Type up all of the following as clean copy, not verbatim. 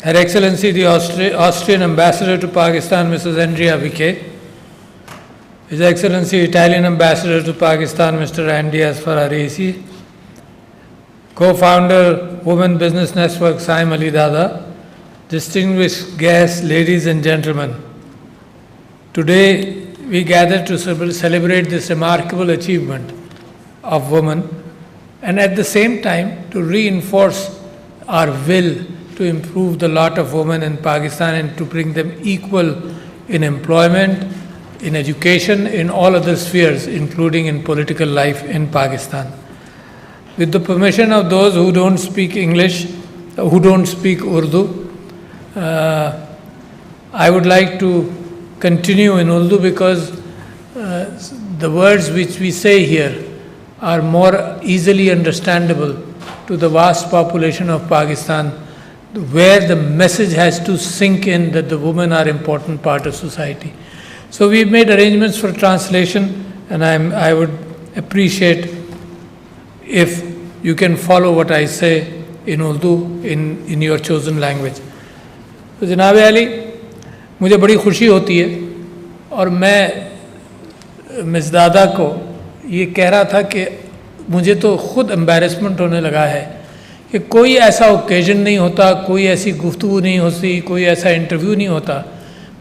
Her Excellency the Austrian Ambassador to Pakistan, Mrs. Andrea Vique, His Excellency Italian Ambassador to Pakistan, Mr. Andy Asfararesi, Co-founder Women Business Network, Saim Ali Dada, distinguished guests, ladies and gentlemen. Today we gather to celebrate this remarkable achievement of women and at the same time to reinforce our will to improve the lot of women in Pakistan and to bring them equal in employment, in education, in all other spheres, including in political life in Pakistan. With the permission of those who don't speak English, who don't speak Urdu, I would like to continue in Urdu because the words which we say here are more easily understandable to the vast population of Pakistan, where the message has to sink in that the women are an important part of society. So we've made arrangements for translation, and I would appreciate if you can follow what I say in Urdu in your chosen language. तो जनाब अली, मुझे बड़ी खुशी होती है और मैं miss दादा को ये कह रहा था कि मुझे तो खुद एम्बैरेसमेंट होने लगा है कि कोई ऐसा ओकेजन नहीं होता, कोई ऐसी गुफ्तगू नहीं होती, कोई ऐसा इंटरव्यू नहीं होता,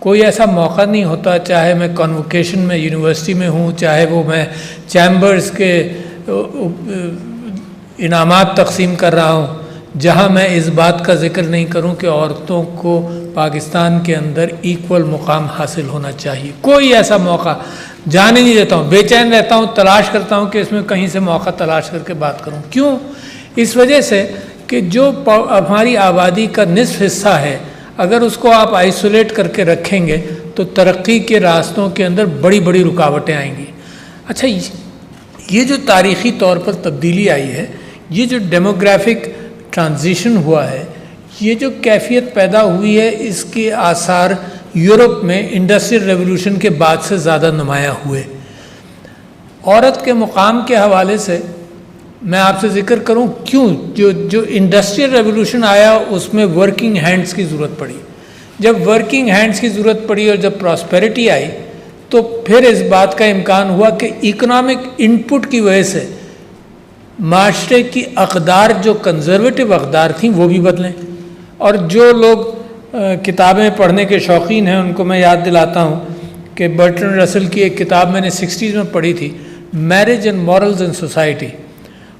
कोई ऐसा मौका नहीं होता, चाहे मैं कॉन्वोकेशन में यूनिवर्सिटी में हूँ, चाहे वो मैं चैम्बर्स के इनामात तकसीम कर रहा हूँ, जहाँ मैं इस बात का जिक्र नहीं करूँ कि औरतों को पाकिस्तान के अंदर इक्वल मुकाम हासिल होना चाहिए। कोई ऐसा मौका जाने नहीं देता हूँ, बेचैन रहता हूँ, तलाश करता हूँ कि इसमें कहीं से मौका तलाश करके बात करूँ। क्यों? इस वजह से कि जो हमारी आबादी का निस्फ हिस्सा है, अगर उसको आप आइसोलेट करके रखेंगे तो तरक्की के रास्तों के अंदर बड़ी बड़ी रुकावटें आएंगी। अच्छा, ये जो तारीख़ी तौर पर तब्दीली आई है, ये जो डेमोग्राफिक ट्रांजिशन हुआ है, ये जो कैफियत पैदा हुई है, इसके आसार यूरोप में इंडस्ट्रियल रेवोल्यूशन के बाद से ज़्यादा नुमायाँ हुए। औरत के मुकाम के हवाले से मैं आपसे ज़िक्र करूं क्यों, जो इंडस्ट्रियल रेवोल्यूशन आया उसमें वर्किंग हैंड्स की ज़रूरत पड़ी। जब वर्किंग हैंड्स की ज़रूरत पड़ी और जब प्रॉस्पेरिटी आई तो फिर इस बात का इम्कान हुआ कि इकोनॉमिक इनपुट की वजह से माशरे की अक़दार, जो कंजर्वेटिव अक़दार थी, वो भी बदलें। और जो लोग किताबें पढ़ने के शौकीन हैं उनको मैं याद दिलाता हूँ कि बर्ट्रैंड रसल की एक किताब मैंने 60s में पढ़ी थी, marriage and morals in society.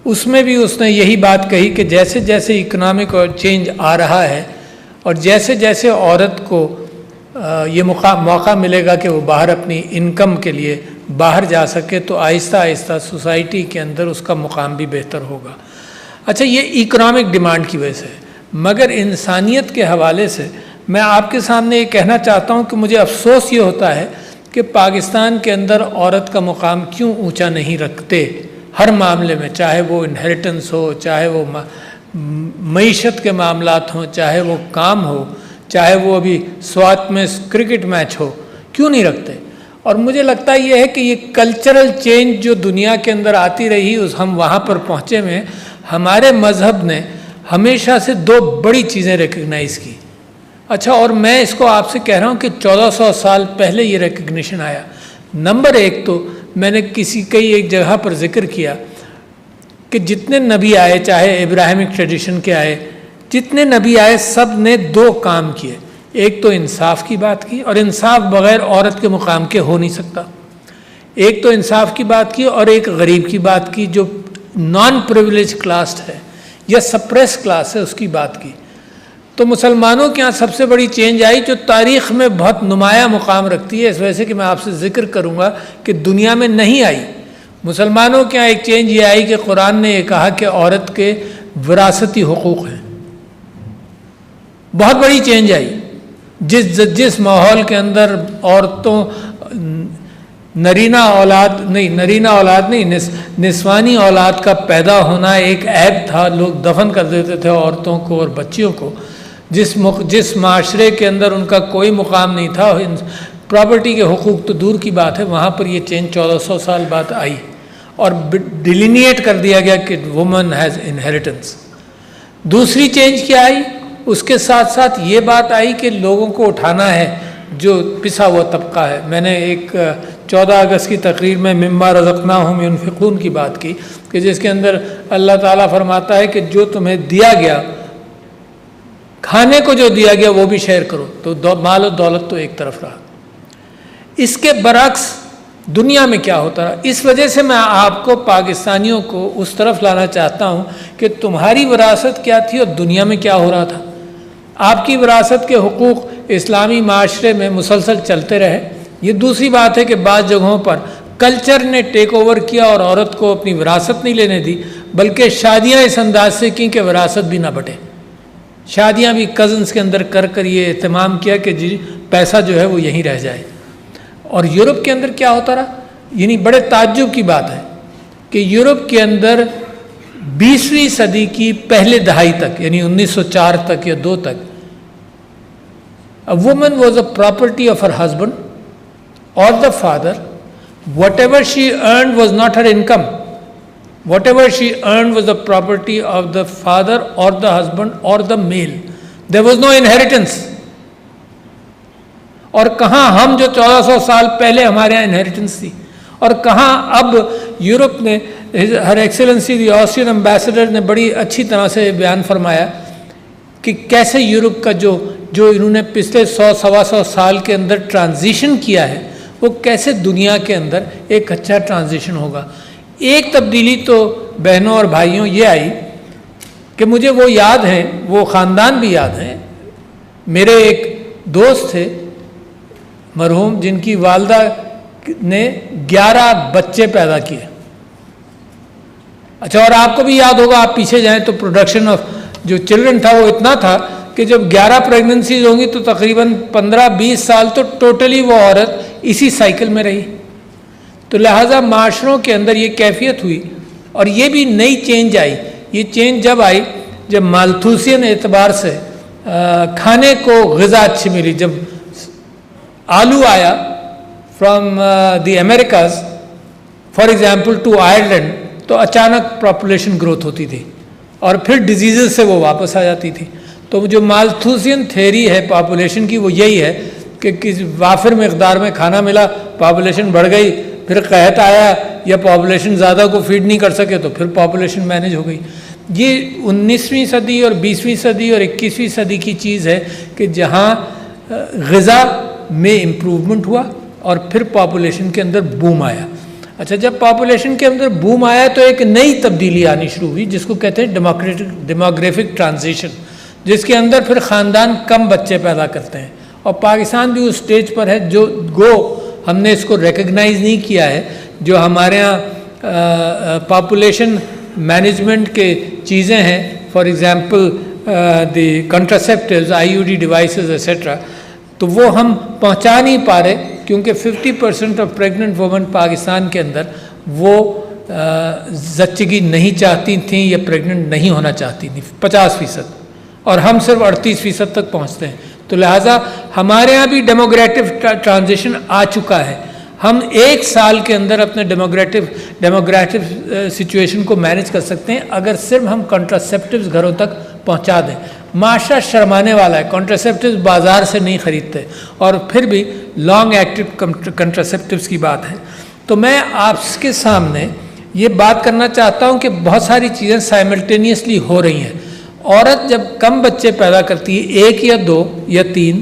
उसमें भी उसने यही बात कही कि जैसे जैसे इकोनॉमिक चेंज आ रहा है और जैसे जैसे औरत को ये मौका मिलेगा कि वो बाहर अपनी इनकम के लिए बाहर जा सके, तो आहिस्ता आहिस्ता सोसाइटी के अंदर उसका मुकाम भी बेहतर होगा। अच्छा, ये इकोनॉमिक डिमांड की वजह से, मगर इंसानियत के हवाले से मैं आपके सामने ये कहना चाहता हूँ कि मुझे अफसोस ये होता है कि पाकिस्तान के अंदर औरत का मुकाम क्यों ऊँचा नहीं रखते हर मामले में, चाहे वो इनहेरिटेंस हो, चाहे वो मईशत के मामलात हों, चाहे वो काम हो, चाहे वो अभी स्वात में क्रिकेट मैच हो, क्यों नहीं रखते? और मुझे लगता ये है कि ये कल्चरल चेंज जो दुनिया के अंदर आती रही, हम वहाँ पर पहुँचे में हमारे मज़हब ने हमेशा से दो बड़ी चीज़ें रिकग्नाइज़ की। अच्छा, और मैं इसको आपसे कह रहा हूँ कि 1400 साल पहले ये रिकग्निशन आया। नंबर एक तो मैंने कई एक जगह पर जिक्र किया कि जितने नबी आए, चाहे इब्राहिमिक ट्रेडिशन के आए, जितने नबी आए, सब ने दो काम किए। एक तो इंसाफ की बात की, और इंसाफ बग़ैर औरत के मुकाम के हो नहीं सकता। एक तो इंसाफ की बात की और एक गरीब की बात की, जो नॉन प्रिविलेज क्लास है या सप्रेस क्लास है, उसकी बात की। तो मुसलमानों के यहाँ सबसे बड़ी चेंज आई जो तारीख़ में बहुत नुमाया मुकाम रखती है, इस वजह से कि मैं आपसे ज़िक्र करूँगा कि दुनिया में नहीं आई। मुसलमानों के यहाँ एक चेंज ये आई कि कुरान ने ये कहा कि औरत के विरासती हुकूक़ हैं। बहुत बड़ी चेंज आई। जिस माहौल के अंदर औरतों नरीना औलाद नहीं, निस्वानी औलाद का पैदा होना एक ऐब था, लोग दफन कर देते थे औरतों को और बच्चियों को। जिस माशरे के अंदर उनका कोई मुकाम नहीं था, प्रॉपर्टी के हुकूक तो दूर की बात है, वहाँ पर ये चेंज 1400 साल बाद आई और डिलिनिएट कर दिया गया कि वुमन हैज़ इनहेरिटेंस। दूसरी चेंज क्या आई उसके साथ साथ ये बात आई कि लोगों को उठाना है जो पिसा हुआ तबका है। मैंने एक 14 अगस्त की तकरीर में मिम्मा रज़क़नाहुम युनफ़िक़ून की बात की कि जिसके अंदर अल्लाह ताला फरमाता है कि जो तुम्हें दिया गया, खाने को जो दिया गया वो भी शेयर करो। तो माल और दौलत तो एक तरफ रहा। इसके बरक्स दुनिया में क्या होता रहा। इस वजह से मैं आपको पाकिस्तानियों को उस तरफ लाना चाहता हूँ कि तुम्हारी विरासत क्या थी और दुनिया में क्या हो रहा था। आपकी विरासत के हुकूक इस्लामी माशरे में मुसलसल चलते रहे। ये दूसरी बात है कि बाज़ जगहों पर कल्चर ने टेक ओवर किया और औरत को अपनी विरासत नहीं लेने दी, बल्कि शादियाँ इस अंदाज से की कि विरासत भी ना बटे। शादियाँ भी कज़न्स के अंदर कर कर ये एहतमाम किया कि जी पैसा जो है वो यहीं रह जाए। और यूरोप के अंदर क्या होता रहा, यानी बड़े ताज्जुब की बात है कि यूरोप के अंदर 20वीं सदी की पहले दहाई तक, यानी 1904 तक या 2 तक, a woman was a property of her husband or the father. Whatever she earned was not her income. Whatever she earned was the property of the father or the husband or the male. There was no inheritance. और कहाँ हम जो 1400 साल पहले हमारे यहाँ inheritance थी, और कहाँ अब यूरोप ने, हर एक्सेलेंसी दी ऑस्ट्रियन एम्बेसडर ने बड़ी अच्छी तरह से बयान फरमाया कि कैसे यूरोप का जो इन्होंने पिछले 100-125 साल के अंदर ट्रांजिशन किया है वो कैसे दुनिया के अंदर एक अच्छा ट्रांजिशन होगा। एक तब्दीली तो बहनों और भाइयों ये आई कि मुझे वो याद है, वो ख़ानदान भी याद है। मेरे एक दोस्त थे मरहूम, जिनकी वालदा ने 11 बच्चे पैदा किए। अच्छा, और आपको भी याद होगा, आप पीछे जाएं तो प्रोडक्शन ऑफ जो चिल्ड्रन था वो इतना था कि जब 11 प्रेगनेंसीज होंगी तो तकरीबन 15-20 साल तो टोटली वो औरत इसी साइकिल में रही। तो लिहाजा माशरों के अंदर ये कैफियत हुई और ये भी नई चेंज आई। ये चेंज जब आई जब मालथूसियन एतबार से खाने को ग़िज़ा अच्छी मिली। जब आलू आया from the Americas for example to Ireland, तो अचानक पॉपुलेशन ग्रोथ होती थी और फिर डिजीज़ से वो वापस आ जाती थी। तो जो मालथूसियन थेरी है पॉपुलेशन की वो यही है कि वाफिर मकदार में खाना मिला, पॉपुलेशन बढ़ गई, फिर कहत आया या पॉपुलेशन ज़्यादा को फीड नहीं कर सके तो फिर पॉपुलेशन मैनेज हो गई। ये 19वीं सदी और 20वीं सदी और 21वीं सदी की चीज़ है कि जहाँ ग़िज़ा में इम्प्रूवमेंट हुआ और फिर पॉपुलेशन के अंदर बूम आया। अच्छा, जब पॉपुलेशन के अंदर बूम आया तो एक नई तब्दीली आनी शुरू हुई जिसको कहते हैं डेमोग्राफिक ट्रांजिशन, जिसके अंदर फिर ख़ानदान कम बच्चे पैदा करते हैं। और पाकिस्तान भी उस स्टेज पर है जो हमने इसको रिकग्नाइज़ नहीं किया है। जो हमारे यहाँ पॉपुलेशन मैनेजमेंट के चीज़ें हैं, for example the contraceptives, IUD devices etcetera, तो वो हम पहुंचा नहीं पा रहे क्योंकि 50% ऑफ प्रेग्नेंट वुमेन पाकिस्तान के अंदर वो ज़च्चगी नहीं चाहती थी या प्रेग्नेंट नहीं होना चाहती थी, 50%, और हम सिर्फ 38% तक पहुंचते हैं। तो लिहाजा हमारे यहाँ भी डेमोग्राफिक ट्रांजिशन आ चुका है। हम 1 साल के अंदर अपने डेमोग्राफिक सिचुएशन को मैनेज कर सकते हैं अगर सिर्फ हम कॉन्ट्रासेप्टिव्स घरों तक पहुँचा दें। माशरा शर्माने वाला है, कॉन्ट्रासेप्टिव्स बाज़ार से नहीं ख़रीदते और फिर भी लॉन्ग एक्टिव कॉन्ट्रासेप्टिव्स की बात है। तो मैं आपके सामने ये बात करना चाहता हूँ कि बहुत सारी चीज़ें साइमल्टेनियसली हो रही हैं। औरत जब कम बच्चे पैदा करती है, 1 या 2 या 3,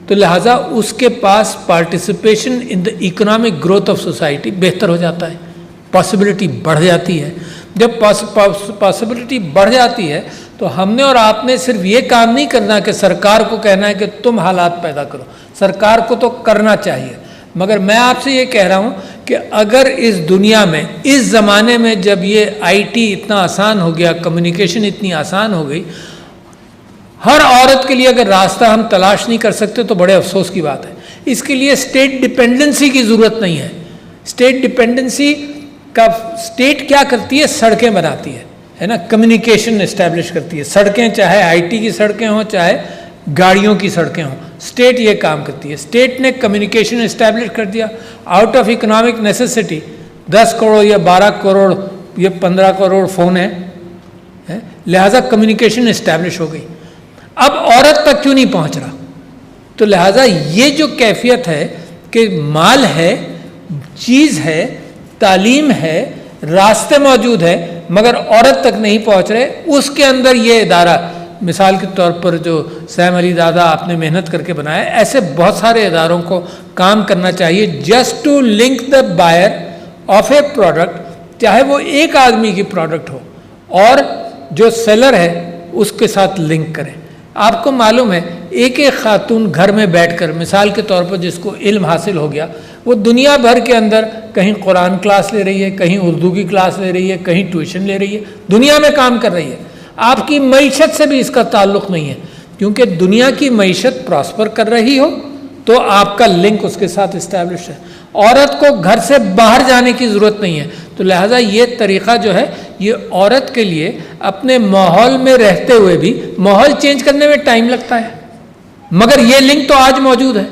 तो लिहाजा उसके पास participation in the economic growth of society बेहतर हो जाता है, पॉसिबिलिटी बढ़ जाती है। जब पॉसिबिलिटी बढ़ जाती है तो हमने और आपने सिर्फ ये काम नहीं करना कि सरकार को कहना है कि तुम हालात पैदा करो, सरकार को तो करना चाहिए। मगर मैं आपसे ये कह रहा हूँ कि अगर इस दुनिया में, इस ज़माने में जब ये IT इतना आसान हो गया, कम्युनिकेशन इतनी आसान हो गई, हर औरत के लिए अगर रास्ता हम तलाश नहीं कर सकते तो बड़े अफसोस की बात है। इसके लिए स्टेट डिपेंडेंसी की ज़रूरत नहीं है। स्टेट डिपेंडेंसी का स्टेट क्या करती है, सड़कें बनाती है ना, कम्युनिकेशन इस्टेब्लिश करती है। सड़कें चाहे IT की सड़कें हों चाहे गाड़ियों की सड़कें हों, स्टेट ये काम करती है। स्टेट ने कम्युनिकेशन इस्टेब्लिश कर दिया out of economic necessity. 10 crore या 12 करोड़ या 15 करोड़ फ़ोन है, लिहाजा कम्युनिकेशन इस्टेब्लिश हो गई। अब औरत तक क्यों नहीं पहुंच रहा? तो लिहाजा ये जो कैफियत है कि माल है, चीज़ है, तालीम है, रास्ते मौजूद है, मगर औरत तक नहीं पहुंच रहे, उसके अंदर ये इदारा, मिसाल के तौर पर जो सैम अली दादा आपने मेहनत करके बनाया, ऐसे बहुत सारे इदारों को काम करना चाहिए just to link the buyer of a product, चाहे वो एक आदमी की प्रोडक्ट हो और जो सेलर है उसके साथ लिंक करें। आपको मालूम है एक एक खातून घर में बैठकर, मिसाल के तौर पर जिसको इल्म हासिल हो गया, वो दुनिया भर के अंदर कहीं कुरान क्लास ले रही है, कहीं उर्दू की क्लास ले रही है, कहीं ट्यूशन ले रही है, दुनिया में काम कर रही है। आपकी मईशत से भी इसका ताल्लुक़ नहीं है, क्योंकि दुनिया की मईशत प्रॉस्पर कर रही हो तो आपका लिंक उसके साथ इस्टेब्लिश है। औरत को घर से बाहर जाने की ज़रूरत नहीं है। तो लिहाजा ये तरीक़ा जो है, ये औरत के लिए अपने माहौल में रहते हुए भी, माहौल चेंज करने में टाइम लगता है, मगर ये लिंक तो आज मौजूद है।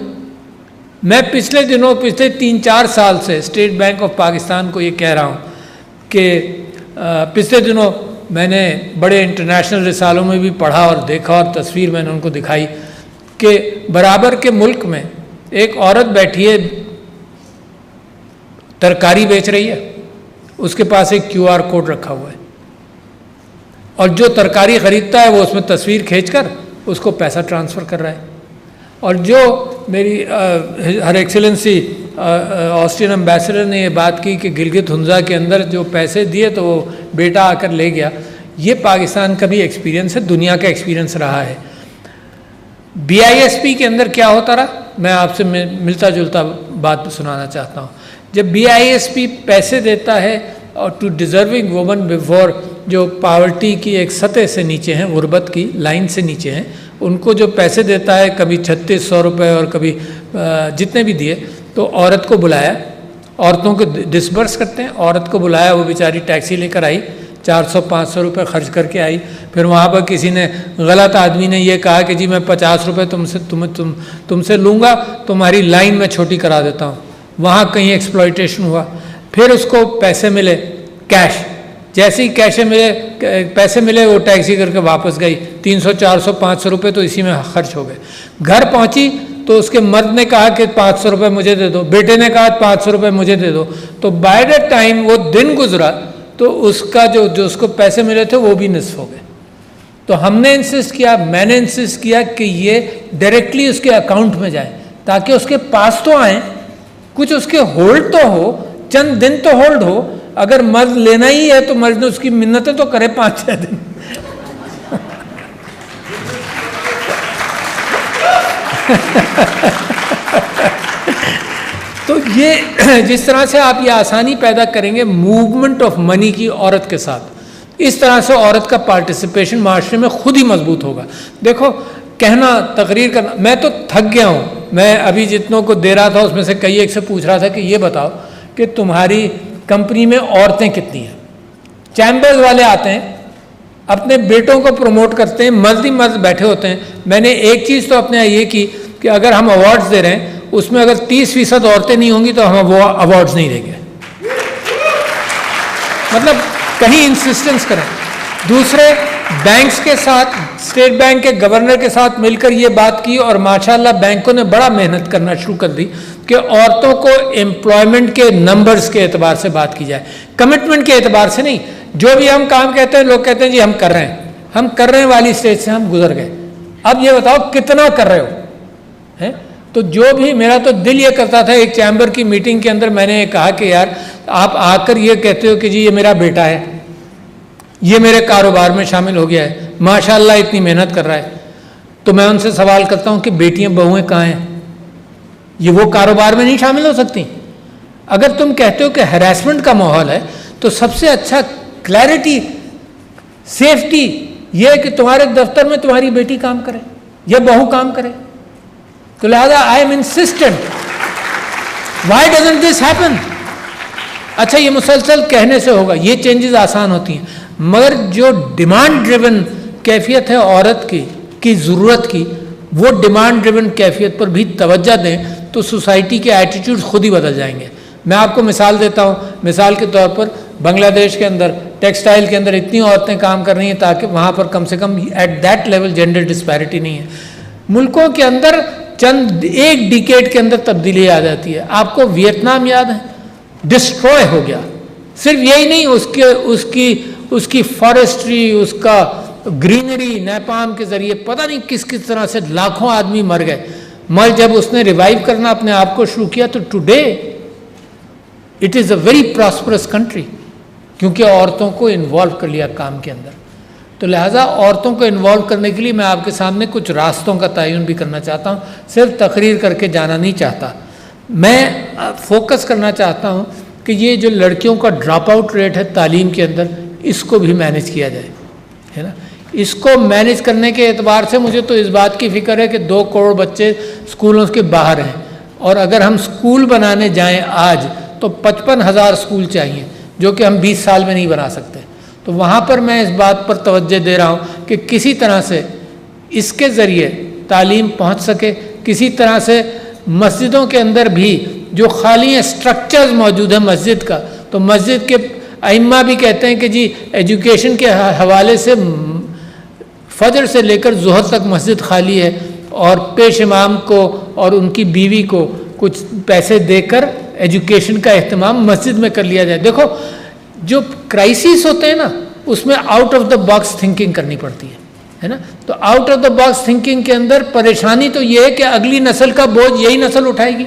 मैं पिछले दिनों, पिछले 3-4 साल से स्टेट बैंक ऑफ पाकिस्तान को ये कह रहा हूँ कि पिछले दिनों मैंने बड़े इंटरनेशनल रिसालों में भी पढ़ा और देखा और तस्वीर मैंने उनको दिखाई कि बराबर के मुल्क में एक औरत बैठी है, तरकारी बेच रही है, उसके पास एक QR कोड रखा हुआ है और जो तरकारी ख़रीदता है वो उसमें तस्वीर खींचकर उसको पैसा ट्रांसफ़र कर रहा है। और जो मेरी हर एक्सीलेंसी ऑस्ट्रियन एम्बेसडर ने ये बात की कि गिलगित हुंजा के अंदर जो पैसे दिए तो वो बेटा आकर ले गया, ये पाकिस्तान का भी एक्सपीरियंस है, दुनिया का एक्सपीरियंस रहा है। BISP के अंदर क्या होता रहा, मैं आपसे मिलता जुलता बात सुनाना चाहता हूँ। जब BISP पैसे देता है और टू डिज़र्विंग वुमन बिफोर, जो पावर्टी की एक सतह से नीचे हैं, गुर्बत की लाइन से नीचे हैं, उनको जो पैसे देता है, कभी 3600 रुपये और कभी जितने भी दिए, तो औरत को बुलाया, औरतों को डिसबर्स करते हैं, औरत को बुलाया, वो बेचारी टैक्सी लेकर आई, 400-500 रुपये खर्च करके आई। फिर वहाँ पर किसी ने, गलत आदमी ने ये कहा कि जी मैं 50 रुपये तुमसे लूँगा, तुम्हारी लाइन में छोटी करा देता हूँ। वहाँ कहीं एक्सप्लॉइटेशन हुआ। फिर उसको पैसे मिले कैश, जैसे ही पैसे मिले वो टैक्सी करके वापस गई, 300-400-500 रुपये तो इसी में खर्च हो गए। घर पहुँची तो उसके मर्द ने कहा कि 500 रुपये मुझे दे दो, बेटे ने कहा 500 रुपये मुझे दे दो। तो बाय द टाइम वो दिन गुजरा तो उसका जो उसको पैसे मिले थे वो भी निस्फ हो गए। तो हमने इंसिस्ट किया, मैंने इंसिस्ट किया कि ये डायरेक्टली उसके अकाउंट में जाए ताकि उसके पास तो आए, कुछ उसके होल्ड तो हो, चंद दिन तो होल्ड हो। अगर मर्द लेना ही है तो मर्द ने उसकी मिन्नतें तो करे 5-6 दिन। तो ये जिस तरह से आप ये आसानी पैदा करेंगे मूवमेंट ऑफ मनी की औरत के साथ, इस तरह से औरत का पार्टिसिपेशन माशरे में खुद ही मजबूत होगा। देखो, कहना, तकरीर करना, मैं तो थक गया हूँ। मैं अभी जितनों को दे रहा था उसमें से कई एक से पूछ रहा था कि ये बताओ कि तुम्हारी कंपनी में औरतें कितनी हैं। चैम्बर्स वाले आते हैं, अपने बेटों को प्रमोट करते हैं, मर्द ही मर्द बैठे होते हैं। मैंने एक चीज़ तो अपने ये की कि अगर हम अवार्ड्स दे रहे हैं उसमें अगर 30% औरतें नहीं होंगी तो हम वो अवार्ड्स नहीं देंगे। मतलब कहीं इंसिस्टेंस करें। दूसरे बैंक्स के साथ, स्टेट बैंक के गवर्नर के साथ मिलकर ये बात की और माशाल्लाह बैंकों ने बड़ा मेहनत करना शुरू कर दी कि औरतों को एम्प्लॉयमेंट के नंबर्स के एतबार से बात की जाए, कमिटमेंट के एतबार से नहीं। जो भी हम काम कहते हैं लोग कहते हैं जी हम कर रहे हैं, हम कर रहे हैं वाली स्टेज से हम गुजर गए। अब ये बताओ कितना कर रहे हो, हैं? तो जो भी, मेरा तो दिल ये करता था, एक चैम्बर की मीटिंग के अंदर मैंने कहा कि यार आप आकर ये कहते हो कि जी ये मेरा बेटा है, ये मेरे कारोबार में शामिल हो गया है, माशाल्लाह इतनी मेहनत कर रहा है, तो मैं उनसे सवाल करता हूँ कि बेटियां बहुएं कहाँ हैं? ये वो कारोबार में नहीं शामिल हो सकती? अगर तुम कहते हो कि हैरेसमेंट का माहौल है तो सबसे अच्छा क्लैरिटी, सेफ्टी ये है कि तुम्हारे दफ्तर में तुम्हारी बेटी काम करे या बहू काम करे। तो लिहाजा I am insistent, why doesn't this happen? अच्छा, ये मुसलसल कहने से होगा, ये चेंजेस आसान होती हैं, मगर जो डिमांड ड्रिवन कैफियत है औरत की ज़रूरत की, वो डिमांड ड्रिवन कैफियत पर भी तवज्जो दें तो सोसाइटी के एटीट्यूड खुद ही बदल जाएंगे। मैं आपको मिसाल देता हूँ। मिसाल के तौर पर बांग्लादेश के अंदर टेक्सटाइल के अंदर इतनी औरतें काम कर रही हैं ताकि वहाँ पर कम से कम at that level gender disparity नहीं है। मुल्कों के अंदर चंद एक डिकेड के अंदर तब्दीली आ जाती है। आपको वियतनाम याद है, डिस्ट्रॉय हो गया। सिर्फ यही नहीं, उसकी फॉरेस्ट्री, उसका ग्रीनरी, नैपाम के जरिए पता नहीं किस किस तरह से लाखों आदमी मर गए। मगर जब उसने रिवाइव करना अपने आप को शुरू किया तो today it is a very prosperous country, क्योंकि औरतों को इन्वॉल्व कर लिया काम के अंदर। तो लिहाजा औरतों को इन्वॉल्व करने के लिए मैं आपके सामने कुछ रास्तों का तयन भी करना चाहता हूँ, सिर्फ तकरीर करके जाना नहीं चाहता। मैं फोकस करना चाहता हूँ कि ये जो लड़कियों का ड्रॉप आउट रेट है तालीम के अंदर, इसको भी मैनेज किया जाए, है ना। इसको मैनेज करने के एतबार से मुझे तो इस बात की फ़िक्र है कि 2 करोड़ बच्चे स्कूलों के बाहर हैं, और अगर हम स्कूल बनाने जाएं आज तो 55,000 स्कूल चाहिए, जो कि हम 20 साल में नहीं बना सकते। तो वहाँ पर मैं इस बात पर तवज्जो दे रहा हूँ कि किसी तरह से इसके ज़रिए तालीम पहुँच सके, किसी तरह से मस्जिदों के अंदर भी जो खाली स्ट्रक्चर्स मौजूद है मस्जिद का, तो मस्जिद के अइम्मा भी कहते हैं कि जी एजुकेशन के हवाले से फजर से लेकर ज़ोहर तक मस्जिद खाली है, और पेश इमाम को और उनकी बीवी को कुछ पैसे देकर एजुकेशन का एहतमाम मस्जिद में कर लिया जाए। देखो, जो क्राइसिस होते हैं ना, उसमें out of the box thinking करनी पड़ती है ना। तो out of the box thinking के अंदर परेशानी तो ये है कि अगली नस्ल का बोझ यही नस्ल उठाएगी।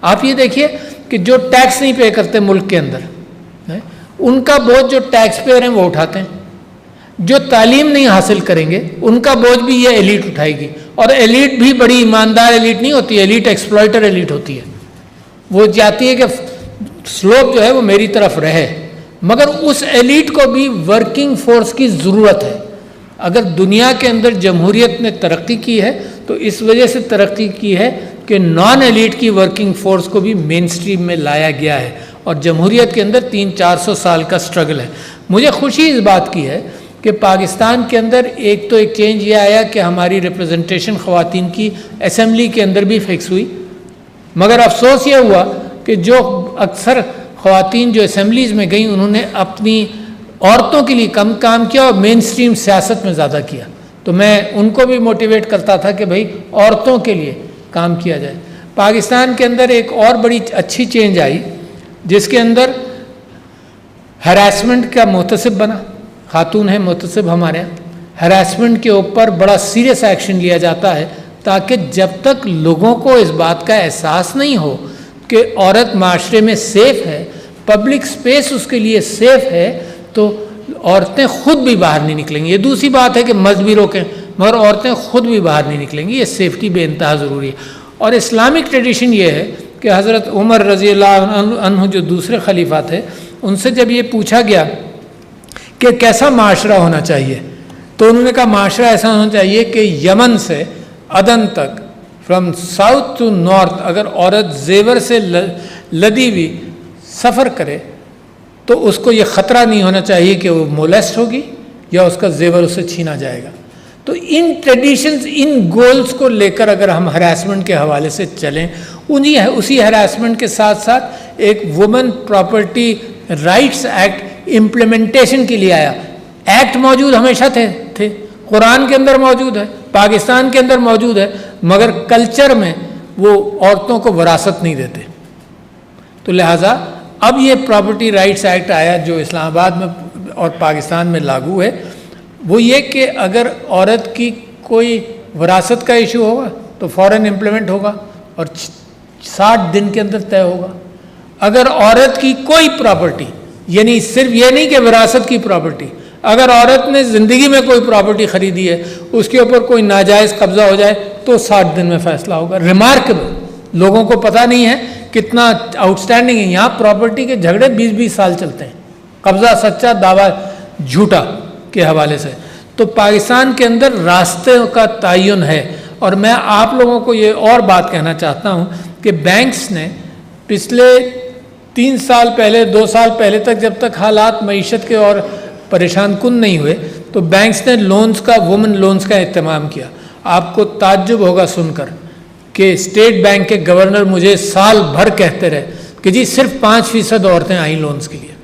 आप ये देखिए कि जो टैक्स नहीं पे करते मुल्क के अंदर है, उनका बोझ जो टैक्स पेयर हैं वो उठाते हैं। जो तालीम नहीं हासिल करेंगे उनका बोझ भी ये एलीट उठाएगी, और एलीट भी बड़ी ईमानदार एलीट नहीं होती, एलीट एक्सप्लॉइटर एलीट होती है। वो चाहती है कि स्लोप जो है वो मेरी तरफ रहे, मगर उस एलीट को भी वर्किंग फोर्स की ज़रूरत है। अगर दुनिया के अंदर जमहूरियत ने तरक्की की है तो इस वजह से तरक्की की है कि नॉन एलीट की वर्किंग फोर्स को भी मेन स्ट्रीम में लाया गया है, और जमहूरियत के अंदर 300-400 साल का स्ट्रगल है। मुझे खुशी इस बात की है कि पाकिस्तान के अंदर एक चेंज ये आया कि हमारी रिप्रेजेंटेशन ख़वातीन की असेंबली के अंदर भी फिक्स हुई, मगर अफसोस ये हुआ कि जो अक्सर ख़वातीन जो असेंबलीज़ में गई उन्होंने अपनी औरतों के लिए कम काम किया और मेन स्ट्रीम सियासत में ज़्यादा किया। तो मैं उनको भी मोटिवेट करता था कि भाई औरतों के लिए काम किया जाए। पाकिस्तान के अंदर एक और बड़ी अच्छी चेंज आई जिसके अंदर हरासमेंट का मुहतसिब बना, खातून है मुहतसिब हमारे यहाँ, हरासमेंट के ऊपर बड़ा सीरियस एक्शन लिया जाता है, ताकि जब तक लोगों को इस बात का एहसास नहीं हो कि औरत माशरे में सेफ़ है, पब्लिक स्पेस उसके लिए सेफ़ है, तो औरतें खुद भी बाहर नहीं निकलेंगी। ये दूसरी बात है कि मर्द भी रोकें, मगर औरतें खुद भी बाहर नहीं निकलेंगी। ये सेफ्टी बेइंतहा ज़रूरी है। और इस्लामिक ट्रेडिशन ये है कि हज़रत उमर रज़ी अल्लाह अन्हु जो दूसरे खलीफा थे, उनसे जब ये पूछा गया कि कैसा माशरा होना चाहिए, तो उन्होंने कहा माशरा ऐसा होना चाहिए कि यमन से अदन तक, फ्रॉम साउथ टू नॉर्थ, अगर औरत जेवर से लदी हुई सफ़र करे तो उसको ये ख़तरा नहीं होना चाहिए कि वो मोलेस्ट होगी या उसका जेवर उससे छीना जाएगा। तो इन ट्रेडिशंस, इन गोल्स को लेकर अगर हम हरासमेंट के हवाले से चलें, उसी हरासमेंट के साथ साथ एक women property rights act implementation के लिए आया। एक्ट मौजूद हमेशा थे, कुरान के अंदर मौजूद है, पाकिस्तान के अंदर मौजूद है, मगर कल्चर में वो औरतों को विरासत नहीं देते। तो लिहाजा अब ये प्रॉपर्टी राइट्स एक्ट आया जो इस्लामाबाद में और पाकिस्तान में लागू है, वो ये कि अगर औरत की कोई विरासत का इशू होगा तो फ़ौरन इम्प्लीमेंट होगा और 60 दिन के अंदर तय होगा। अगर औरत की कोई प्रॉपर्टी, यानी सिर्फ ये नहीं कि विरासत की प्रॉपर्टी, अगर औरत ने ज़िंदगी में कोई प्रॉपर्टी ख़रीदी है, उसके ऊपर कोई नाजायज़ कब्ज़ा हो जाए तो 60 दिन में फ़ैसला होगा। रिमार्केबल, लोगों को पता नहीं है कितना आउटस्टैंडिंग है। यहाँ प्रॉपर्टी के झगड़े 20-20 साल चलते हैं, कब्ज़ा सच्चा, दावा झूठा के हवाले से। तो पाकिस्तान के अंदर रास्ते का तयन है। और मैं आप लोगों को ये और बात कहना चाहता हूँ कि बैंक्स ने पिछले 3 साल पहले, 2 साल पहले तक, जब तक हालात मईशत के और परेशान कुन नहीं हुए, तो बैंक्स ने लोन्स का, वुमेन लोन्स का एहतमाम किया। आपको ताज्जुब होगा सुनकर कि स्टेट बैंक के गवर्नर मुझे साल भर कहते रहे कि जी सिर्फ 5% औरतें आई लोन्स के लिए।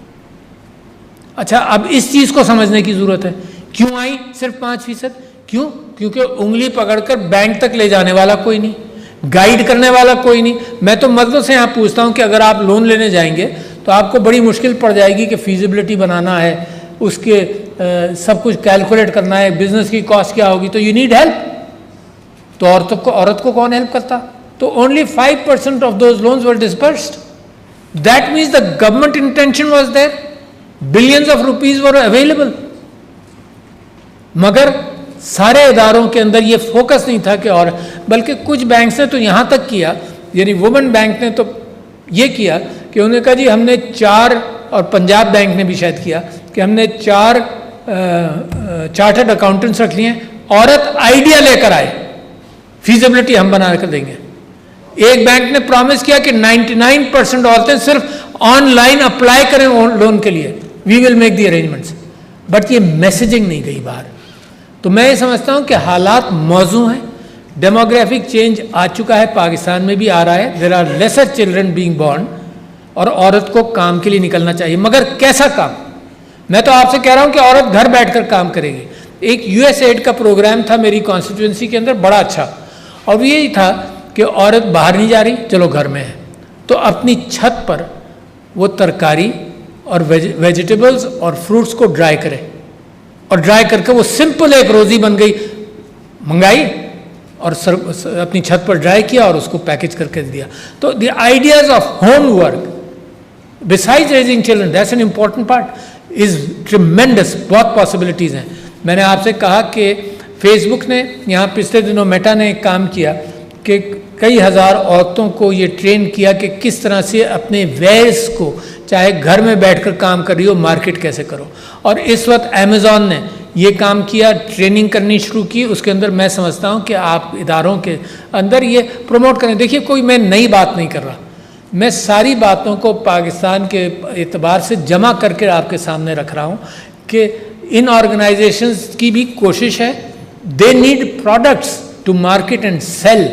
अच्छा, अब इस चीज़ को समझने की ज़रूरत है। क्यों आई सिर्फ 5%? क्यों? क्योंकि उंगली पकड़कर बैंक तक ले जाने वाला कोई नहीं, गाइड करने वाला कोई नहीं। मैं तो मर्दों से यहाँ पूछता हूँ कि अगर आप लोन लेने जाएंगे तो आपको बड़ी मुश्किल पड़ जाएगी कि फीजिबिलिटी बनाना है, उसके सब कुछ कैलकुलेट करना है, बिजनेस की कॉस्ट क्या होगी, तो यू नीड हेल्प। तो औरत को कौन हेल्प करता? तो only 5% of those loans were disbursed. That means the government intention was there, billions of rupees were available, मगर सारे इदारों के अंदर ये फोकस नहीं था कि, और बल्कि कुछ बैंक्स ने तो यहाँ तक किया, यानी वुमेन बैंक ने तो ये किया कि उन्होंने कहा जी हमने 4, और पंजाब बैंक ने भी शायद किया कि हमने 4 चार्टर्ड अकाउंटेंट्स रख लिए, औरत आइडिया लेकर आए, फीजिबिलिटी हम बना कर देंगे। एक बैंक ने प्रॉमिस किया कि 99% औरतें सिर्फ ऑनलाइन अप्लाई करें लोन के लिए, we will make the arrangements, but ये मैसेजिंग नहीं गई बाहर। तो मैं ये समझता हूँ कि हालात मौजू हैं, डेमोग्राफिक चेंज आ चुका है, पाकिस्तान में भी आ रहा है, there are lesser children being born, और औरत को काम के लिए निकलना चाहिए, मगर कैसा काम? मैं तो आपसे कह रहा हूँ कि औरत घर बैठकर काम करेगी। एक यूएसएड का प्रोग्राम था मेरी कॉन्स्टिट्यूंसी के अंदर, बड़ा अच्छा, और वो यही था कि औरत बाहर नहीं जा रही, चलो घर में है, तो अपनी छत पर वो तरकारी और वेजिटेबल्स और फ्रूट्स को ड्राई करे, और ड्राई करके वो सिंपल एक रोज़ी बन गई, मंगाई और अपनी छत पर ड्राई किया और उसको पैकेज करके दिया। तो the ideas of home work besides raising children, that's an important part, is tremendous, बहुत पॉसिबिलिटीज़ हैं। मैंने आपसे कहा कि फेसबुक ने यहाँ पिछले दिनों मेटा ने एक काम किया कि कई हज़ार औरतों को ये ट्रेन किया कि किस तरह से अपने वेयर्स को, चाहे घर में बैठकर काम कर रही हो, मार्केट कैसे करो। और इस वक्त अमेज़ॉन ने ये काम किया, ट्रेनिंग करनी शुरू की, उसके अंदर मैं समझता हूँ कि आप इदारों के अंदर ये प्रमोट करें। देखिए, कोई मैं नई बात नहीं कर रहा, मैं सारी बातों को पाकिस्तान के एतबार से जमा करके आपके सामने रख रहा हूँ कि इन ऑर्गेनाइजेशंस की भी कोशिश है, they need products to market and sell.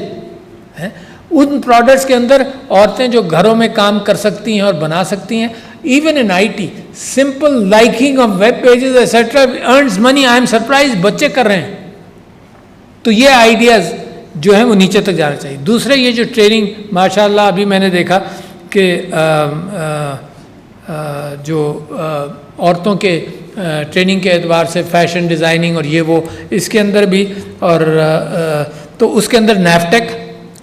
उन प्रोडक्ट्स के अंदर औरतें जो घरों में काम कर सकती हैं और बना सकती हैं, even in IT, simple liking of web pages etcetera earns money. I am surprise, बच्चे कर रहे हैं। तो ये आइडियाज़ जो हैं वो नीचे तक जाना चाहिए। दूसरे, ये जो ट्रेनिंग माशाल्लाह अभी मैंने देखा कि जो औरतों के ट्रेनिंग के एतबार से फैशन डिज़ाइनिंग और ये वो, इसके अंदर भी, और तो उसके अंदर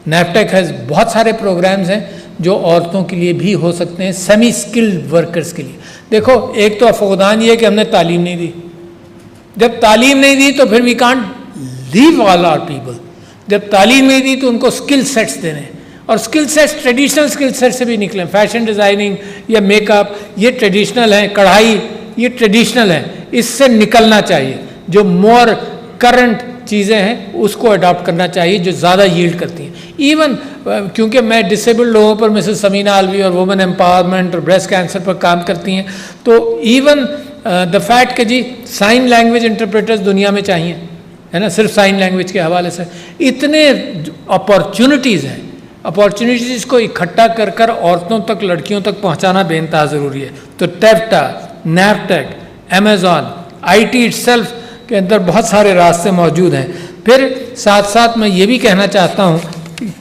नैफटेक हैज़ बहुत सारे प्रोग्राम्स हैं जो औरतों के लिए भी हो सकते हैं, सेमी स्किल्ड वर्कर्स के लिए। देखो, एक तो फुकदान ये है कि हमने तालीम नहीं दी। जब तालीम नहीं दी तो फिर we can't leave all our people. जब तालीम नहीं दी तो उनको स्किल सेट्स देने, और skill sets traditional skill set से भी निकले। फैशन डिज़ाइनिंग या मेकअप ये ट्रेडिशनल है, कढ़ाई ये ट्रेडिशनल है, इससे निकलना चाहिए। जो मोर करंट चीज़ें हैं उसको अडॉप्ट करना चाहिए, जो ज़्यादा यील्ड करती हैं। इवन क्योंकि मैं डिसेबल्ड लोगों पर, मिसेस समीना अलवी और वुमेन एम्पावरमेंट और ब्रेस्ट कैंसर पर काम करती हैं, तो इवन द फैक्ट कि जी साइन लैंग्वेज इंटरप्रेटर्स दुनिया में चाहिए, है ना, सिर्फ साइन लैंग्वेज के हवाले से इतने अपॉर्चुनिटीज़ हैं। अपॉर्चुनिटीज़ को इकट्ठा कर कर औरतों तक, लड़कियों तक पहुँचाना बेनतहा ज़रूरी है। तो टेफ्टा, नैफटेक, अमेज़ॉन, आईटी इटसेल्फ के अंदर बहुत सारे रास्ते मौजूद हैं। फिर साथ साथ मैं ये भी कहना चाहता हूँ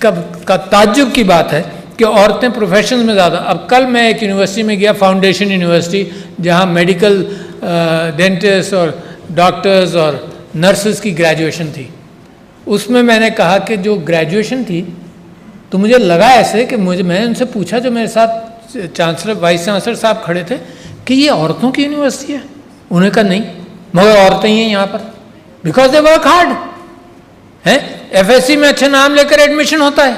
का ताज्जुब की बात है कि औरतें प्रोफेशन में ज़्यादा। अब कल मैं एक यूनिवर्सिटी में गया, फाउंडेशन यूनिवर्सिटी, जहाँ मेडिकल डेंटिस्ट और डॉक्टर्स और नर्सेस की ग्रेजुएशन थी। उसमें मैंने कहा कि जो ग्रेजुएशन थी, तो मुझे लगा ऐसे कि मैं उनसे पूछा, जो मेरे साथ चांसलर, वाइस चांसलर साहब खड़े थे, कि ये औरतों की यूनिवर्सिटी है? उन्होंने कहा नहीं, मगर औरतें ही हैं यहाँ पर, बिकॉज दे वर्क हार्ड है। एफएससी में अच्छा नाम लेकर एडमिशन होता है,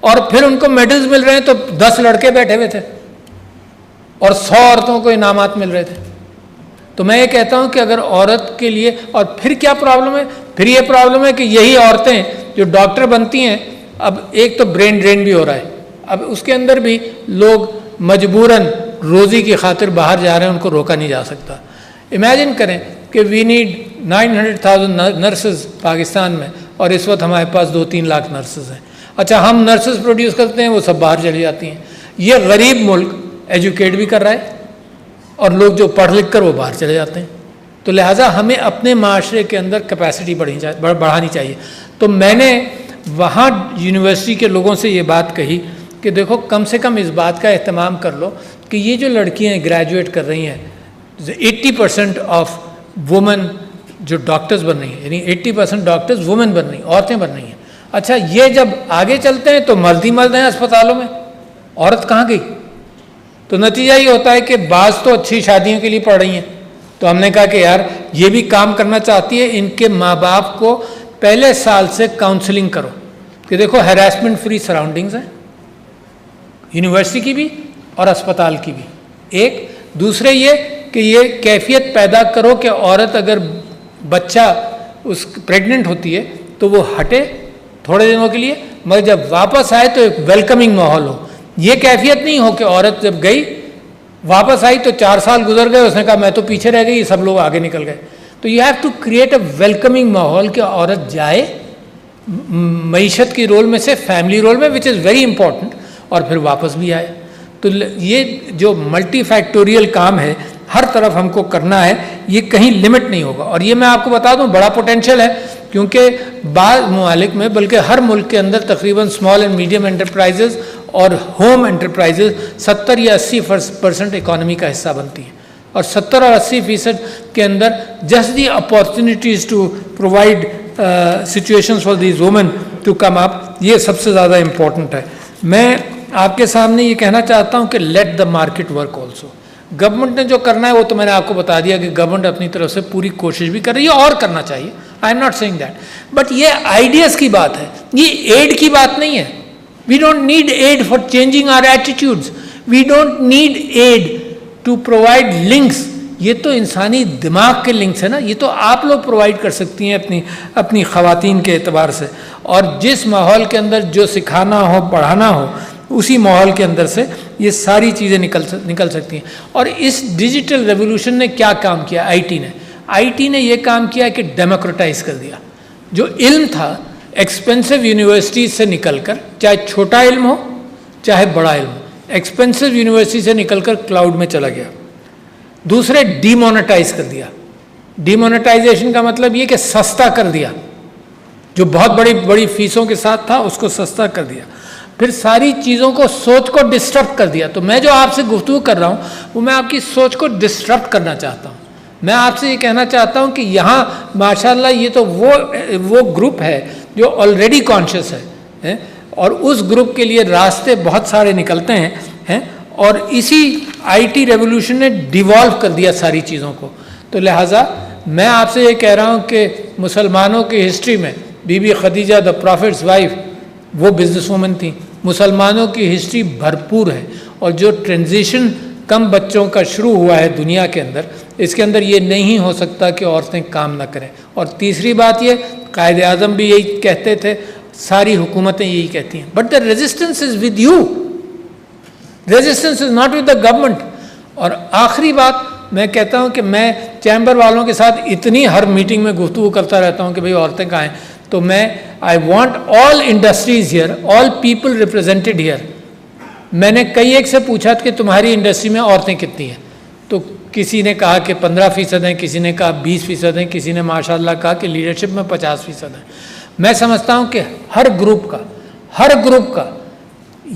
और फिर उनको मेडल्स मिल रहे हैं, तो 10 लड़के बैठे हुए थे और 100 औरतों को इनामात मिल रहे थे। तो मैं ये कहता हूँ कि अगर औरत के लिए, और फिर क्या प्रॉब्लम है? फिर ये प्रॉब्लम है कि यही औरतें जो डॉक्टर बनती हैं, अब एक तो ब्रेन ड्रेन भी हो रहा है, अब उसके अंदर भी लोग मजबूरन रोज़ी की खातिर बाहर जा रहे हैं, उनको रोका नहीं जा सकता। इमेजिन करें कि वी नीड 900,000 नर्सेज पाकिस्तान में, और इस वक्त हमारे पास 2-3 लाख नर्सेज हैं। अच्छा, हम नर्सेज प्रोड्यूस करते हैं, वो सब बाहर चली जाती हैं। ये गरीब मुल्क एजुकेट भी कर रहा है, और लोग जो पढ़ लिख कर वो बाहर चले जाते हैं। तो लिहाजा हमें अपने माशरे के अंदर कैपेसिटी बढ़ानी चाहिए। तो मैंने वहाँ यूनिवर्सिटी के लोगों से ये बात कही कि देखो कम से कम इस बात का एहतमाम कर लो कि ये जो लड़कियाँ ग्रेजुएट कर रही हैं, 80% ऑफ वुमेन जो डॉक्टर्स बन रही हैं, यानी 80% डॉक्टर्स वुमेन बन रही हैं, औरतें बन रही हैं। अच्छा, ये जब आगे चलते हैं तो मर्द ही मर्द हैं अस्पतालों में, औरत कहाँ गई? तो नतीजा ये होता है कि बाज़ तो अच्छी शादियों के लिए पढ़ रही हैं। तो हमने कहा कि यार ये भी काम करना चाहती है, इनके माँ बाप को पहले साल से काउंसलिंग करो कि देखो हैरेसमेंट फ्री सराउंडिंग्स हैं, यूनिवर्सिटी की भी और अस्पताल की भी। एक दूसरे ये कि ये कैफियत पैदा करो कि औरत अगर बच्चा उस प्रेग्नेंट होती है तो वो हटे थोड़े दिनों के लिए, मगर जब वापस आए तो एक वेलकमिंग माहौल हो। ये कैफियत नहीं हो कि औरत जब गई वापस आई तो 4 साल गुजर गए, उसने कहा मैं तो पीछे रह गई, सब लोग आगे निकल गए। तो you have to create a welcoming माहौल कि औरत जाए मईशत की रोल में से फैमिली रोल में, विच इज़ वेरी इंपॉर्टेंट, और फिर वापस भी आए। तो ये जो मल्टी फैक्टोरियल काम है हर तरफ हमको करना है, ये कहीं लिमिट नहीं होगा। और ये मैं आपको बता दूं बड़ा पोटेंशियल है, क्योंकि बाद ममालिक में बल्कि हर मुल्क के अंदर तकरीबन स्मॉल एंड मीडियम एंटरप्राइजेज और होम एंटरप्राइजेज 70 या 80% इकॉनमी का हिस्सा बनती हैं। और 70 और 80% के अंदर just the opportunities to provide situations for these women to come up, ये सबसे ज़्यादा इम्पोर्टेंट है। मैं आपके सामने ये कहना चाहता हूँ कि let the market work also. Government ने जो करना है वो तो मैंने आपको बता दिया कि गवर्नमेंट अपनी तरफ से पूरी कोशिश भी कर रही है और करना चाहिए, I am not saying that, but ये आइडियाज़ की बात है, ये एड की बात नहीं है। We don't need aid for changing our attitudes, we don't need aid to provide links. ये तो इंसानी दिमाग के लिंक्स है ना, ये तो आप लोग प्रोवाइड कर सकती हैं अपनी ख़वातीन के एतबार से। और जिस माहौल के अंदर जो सिखाना हो पढ़ाना हो उसी माहौल के अंदर से ये सारी चीज़ें निकल सकती हैं। और इस डिजिटल रेवोल्यूशन ने क्या काम किया? आईटी ने ये काम किया कि डेमोक्रेटाइज कर दिया। जो इल्म था एक्सपेंसिव यूनिवर्सिटीज से निकलकर, चाहे छोटा इल्म हो चाहे बड़ा इल्म हो, एक्सपेंसिव यूनिवर्सिटी से निकलकर क्लाउड में चला गया। दूसरे डीमोनेटाइज कर दिया। डीमोनेटाइजेशन का मतलब ये कि सस्ता कर दिया, जो बहुत बड़ी बड़ी फीसों के साथ था उसको सस्ता कर दिया। फिर सारी चीज़ों को, सोच को डिस्टर्ब कर दिया। तो मैं जो आपसे गुफ्तगू कर रहा हूँ वो मैं आपकी सोच को डिस्टर्ब करना चाहता हूँ। मैं आपसे ये कहना चाहता हूँ कि यहाँ माशाल्लाह ये तो वो ग्रुप है जो ऑलरेडी कॉन्शियस है और उस ग्रुप के लिए रास्ते बहुत सारे निकलते हैं और इसी आईटी रेवोल्यूशन ने डिवॉल्व कर दिया सारी चीज़ों को। तो लिहाजा मैं आपसे ये कह रहा हूँ कि मुसलमानों की हिस्ट्री में बीबी खदीजा द प्रॉफिट्स वाइफ वो बिजनेस वूमन थी। मुसलमानों की हिस्ट्री भरपूर है और जो ट्रांजिशन कम बच्चों का शुरू हुआ है दुनिया के अंदर, इसके अंदर ये नहीं हो सकता कि औरतें काम ना करें। और तीसरी बात ये, कायदे आज़म भी यही कहते थे, सारी हुकूमतें यही कहती हैं, but the resistance is with you, resistance is not with the government. और आखिरी बात मैं कहता हूँ कि मैं चैम्बर वालों के साथ इतनी हर मीटिंग में गुफ्तगू करता रहता हूँ कि भाई औरतें कहाँ हैं, तो मैं I want all industries here, all people represented here. मैंने कई एक से पूछा कि तुम्हारी इंडस्ट्री में औरतें कितनी हैं, तो किसी ने कहा कि 15% हैं, किसी ने कहा 20% हैं, किसी ने माशाल्लाह कहा कि लीडरशिप में 50% हैं। मैं समझता हूँ कि हर ग्रुप का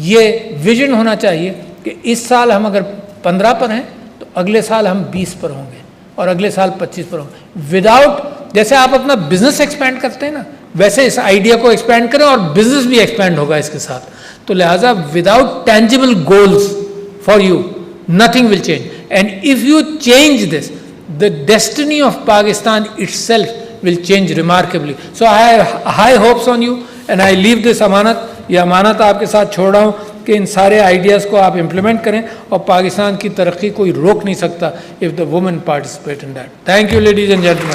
ये विजन होना चाहिए कि इस साल हम अगर 15 पर हैं तो अगले साल हम 20 पर होंगे और अगले साल 25 पर होंगे। विदाउट, जैसे आप अपना बिजनेस एक्सपैंड करते हैं ना, वैसे इस आइडिया को एक्सपैंड करें और बिजनेस भी एक्सपैंड होगा इसके साथ। तो लिहाजा without tangible goals for you nothing will change, and if you change this the destiny of Pakistan itself will change remarkably. So I have high hopes on you and I leave this अमानत, ये अमानत आपके साथ छोड़ रहा हूँ कि इन सारे आइडियाज़ को आप इम्प्लीमेंट करें और पाकिस्तान की तरक्की कोई रोक नहीं सकता if the women participate in that. Thank you ladies and gentleman.